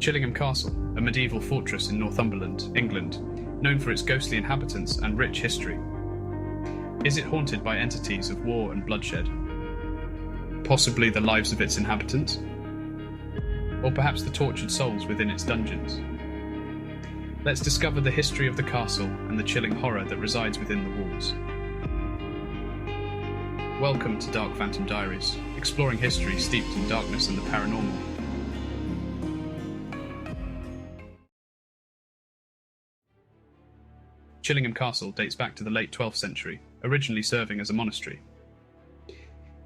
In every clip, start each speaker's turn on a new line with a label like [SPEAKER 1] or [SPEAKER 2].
[SPEAKER 1] Chillingham Castle, a medieval fortress in Northumberland, England, known for its ghostly inhabitants and rich history. Is it haunted by entities of war and bloodshed? Possibly the lives of its inhabitants? Or perhaps the tortured souls within its dungeons? Let's discover the history of the castle and the chilling horror that resides within the walls. Welcome to Dark Phantom Diaries, exploring history steeped in darkness and the paranormal. Chillingham Castle dates back to the late 12th century, originally serving as a monastery.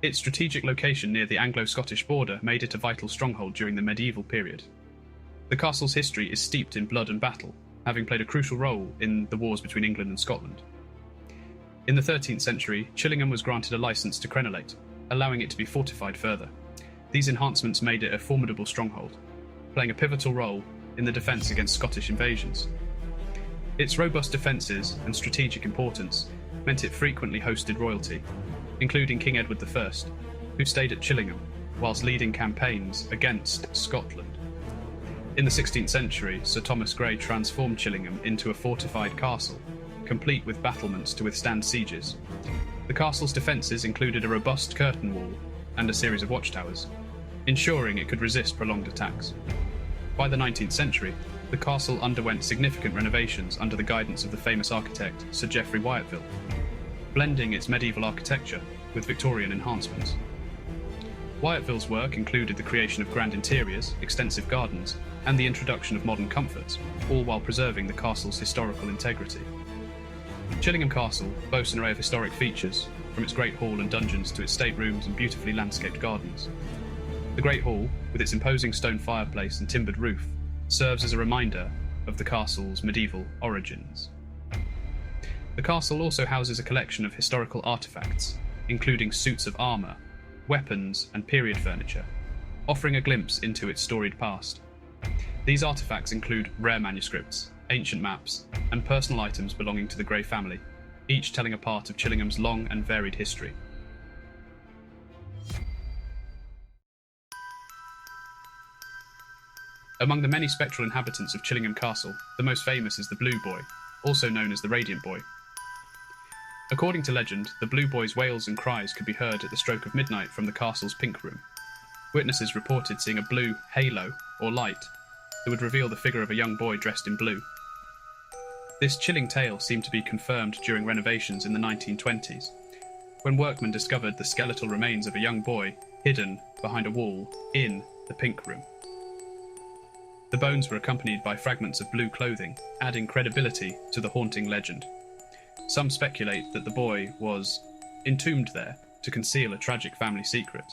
[SPEAKER 1] Its strategic location near the Anglo-Scottish border made it a vital stronghold during the medieval period. The castle's history is steeped in blood and battle, having played a crucial role in the wars between England and Scotland. In the 13th century, Chillingham was granted a license to crenellate, allowing it to be fortified further. These enhancements made it a formidable stronghold, playing a pivotal role in the defence against Scottish invasions. Its robust defences and strategic importance meant it frequently hosted royalty, including King Edward I, who stayed at Chillingham whilst leading campaigns against Scotland. In the 16th century, Sir Thomas Grey transformed Chillingham into a fortified castle, complete with battlements to withstand sieges. The castle's defences included a robust curtain wall and a series of watchtowers, ensuring it could resist prolonged attacks. By the 19th century, the castle underwent significant renovations under the guidance of the famous architect Sir Geoffrey Wyatville, blending its medieval architecture with Victorian enhancements. Wyatville's work included the creation of grand interiors, extensive gardens, and the introduction of modern comforts, all while preserving the castle's historical integrity. Chillingham Castle boasts an array of historic features, from its Great Hall and dungeons to its staterooms and beautifully landscaped gardens. The Great Hall, with its imposing stone fireplace and timbered roof, serves as a reminder of the castle's medieval origins. The castle also houses a collection of historical artefacts, including suits of armour, weapons, and period furniture, offering a glimpse into its storied past. These artefacts include rare manuscripts, ancient maps, and personal items belonging to the Grey family, each telling a part of Chillingham's long and varied history. Among the many spectral inhabitants of Chillingham Castle, the most famous is the Blue Boy, also known as the Radiant Boy. According to legend, the Blue Boy's wails and cries could be heard at the stroke of midnight from the castle's Pink Room. Witnesses reported seeing a blue halo, or light, that would reveal the figure of a young boy dressed in blue. This chilling tale seemed to be confirmed during renovations in the 1920s, when workmen discovered the skeletal remains of a young boy hidden behind a wall in the Pink Room. The bones were accompanied by fragments of blue clothing, adding credibility to the haunting legend. Some speculate that the boy was entombed there to conceal a tragic family secret,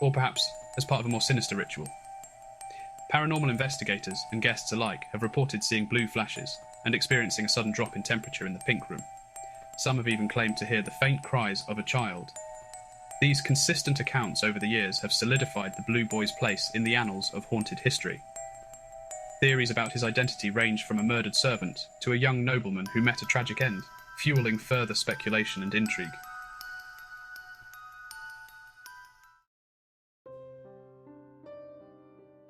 [SPEAKER 1] or perhaps as part of a more sinister ritual. Paranormal investigators and guests alike have reported seeing blue flashes and experiencing a sudden drop in temperature in the Pink Room. Some have even claimed to hear the faint cries of a child. These consistent accounts over the years have solidified the Blue Boy's place in the annals of haunted history. Theories about his identity range from a murdered servant to a young nobleman who met a tragic end, fueling further speculation and intrigue.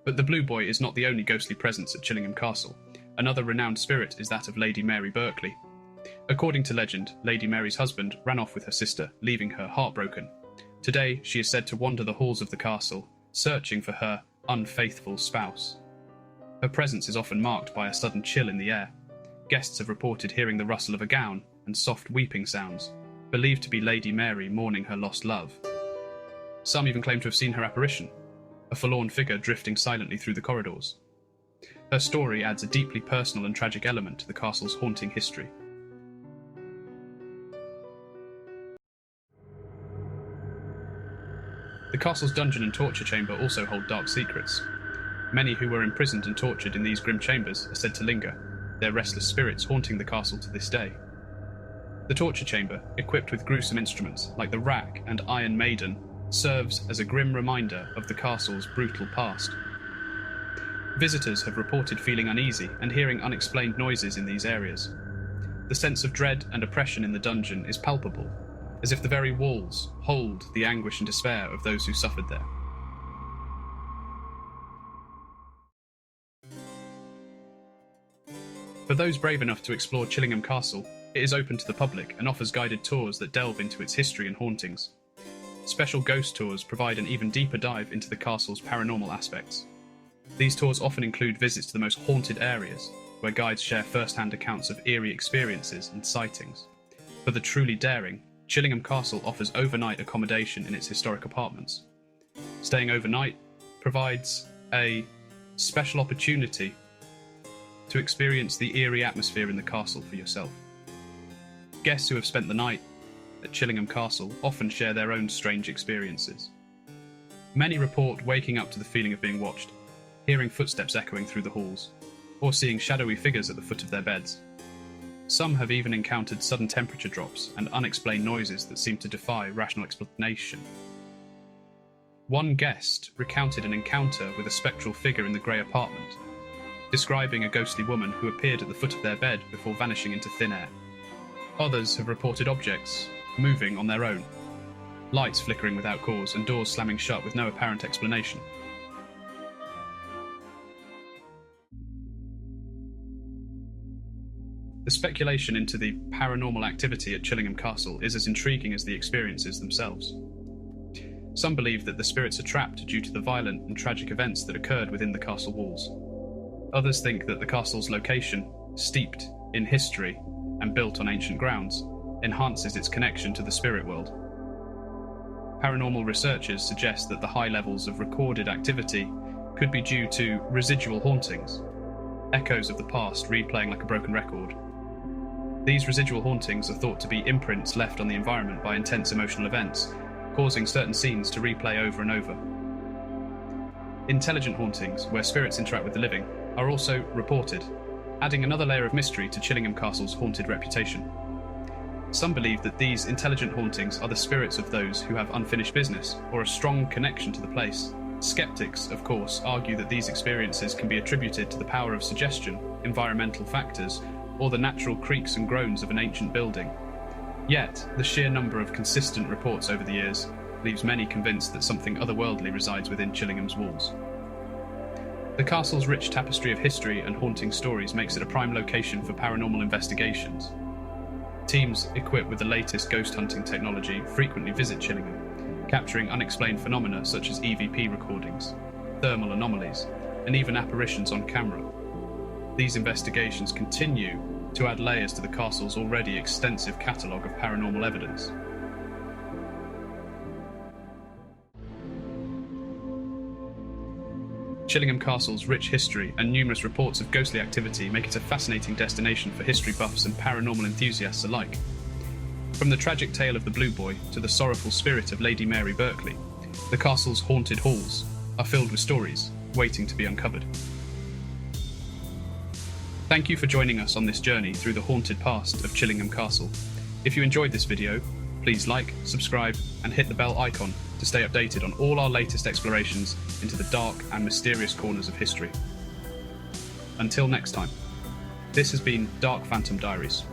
[SPEAKER 1] But the Blue Boy is not the only ghostly presence at Chillingham Castle. Another renowned spirit is that of Lady Mary Berkeley. According to legend, Lady Mary's husband ran off with her sister, leaving her heartbroken. Today, she is said to wander the halls of the castle, searching for her unfaithful spouse. Her presence is often marked by a sudden chill in the air. Guests have reported hearing the rustle of a gown and soft weeping sounds, believed to be Lady Mary mourning her lost love. Some even claim to have seen her apparition, a forlorn figure drifting silently through the corridors. Her story adds a deeply personal and tragic element to the castle's haunting history. The castle's dungeon and torture chamber also hold dark secrets. Many who were imprisoned and tortured in these grim chambers are said to linger, their restless spirits haunting the castle to this day. The torture chamber, equipped with gruesome instruments like the rack and Iron Maiden, serves as a grim reminder of the castle's brutal past. Visitors have reported feeling uneasy and hearing unexplained noises in these areas. The sense of dread and oppression in the dungeon is palpable, as if the very walls hold the anguish and despair of those who suffered there. For those brave enough to explore Chillingham Castle, it is open to the public and offers guided tours that delve into its history and hauntings. Special ghost tours provide an even deeper dive into the castle's paranormal aspects. These tours often include visits to the most haunted areas, where guides share first-hand accounts of eerie experiences and sightings. For the truly daring, Chillingham Castle offers overnight accommodation in its historic apartments. Staying overnight provides a special opportunity to experience the eerie atmosphere in the castle for yourself. Guests who have spent the night at Chillingham Castle often share their own strange experiences. Many report waking up to the feeling of being watched, hearing footsteps echoing through the halls, or seeing shadowy figures at the foot of their beds. Some have even encountered sudden temperature drops and unexplained noises that seem to defy rational explanation. One guest recounted an encounter with a spectral figure in the grey apartment, describing a ghostly woman who appeared at the foot of their bed before vanishing into thin air. Others have reported objects moving on their own, lights flickering without cause and doors slamming shut with no apparent explanation. The speculation into the paranormal activity at Chillingham Castle is as intriguing as the experiences themselves. Some believe that the spirits are trapped due to the violent and tragic events that occurred within the castle walls. Others think that the castle's location, steeped in history and built on ancient grounds, enhances its connection to the spirit world. Paranormal researchers suggest that the high levels of recorded activity could be due to residual hauntings, echoes of the past replaying like a broken record. These residual hauntings are thought to be imprints left on the environment by intense emotional events, causing certain scenes to replay over and over. Intelligent hauntings, where spirits interact with the living, are also reported, adding another layer of mystery to Chillingham Castle's haunted reputation. Some believe that these intelligent hauntings are the spirits of those who have unfinished business or a strong connection to the place. Skeptics, of course, argue that these experiences can be attributed to the power of suggestion, environmental factors, or the natural creaks and groans of an ancient building. Yet, the sheer number of consistent reports over the years leaves many convinced that something otherworldly resides within Chillingham's walls. The castle's rich tapestry of history and haunting stories makes it a prime location for paranormal investigations. Teams equipped with the latest ghost hunting technology frequently visit Chillingham, capturing unexplained phenomena such as EVP recordings, thermal anomalies, and even apparitions on camera. These investigations continue to add layers to the castle's already extensive catalogue of paranormal evidence. Chillingham Castle's rich history and numerous reports of ghostly activity make it a fascinating destination for history buffs and paranormal enthusiasts alike. From the tragic tale of the Blue Boy to the sorrowful spirit of Lady Mary Berkeley, the castle's haunted halls are filled with stories waiting to be uncovered. Thank you for joining us on this journey through the haunted past of Chillingham Castle. If you enjoyed this video, please like, subscribe, and hit the bell icon to stay updated on all our latest explorations into the dark and mysterious corners of history. Until next time, this has been Dark Phantom Diaries.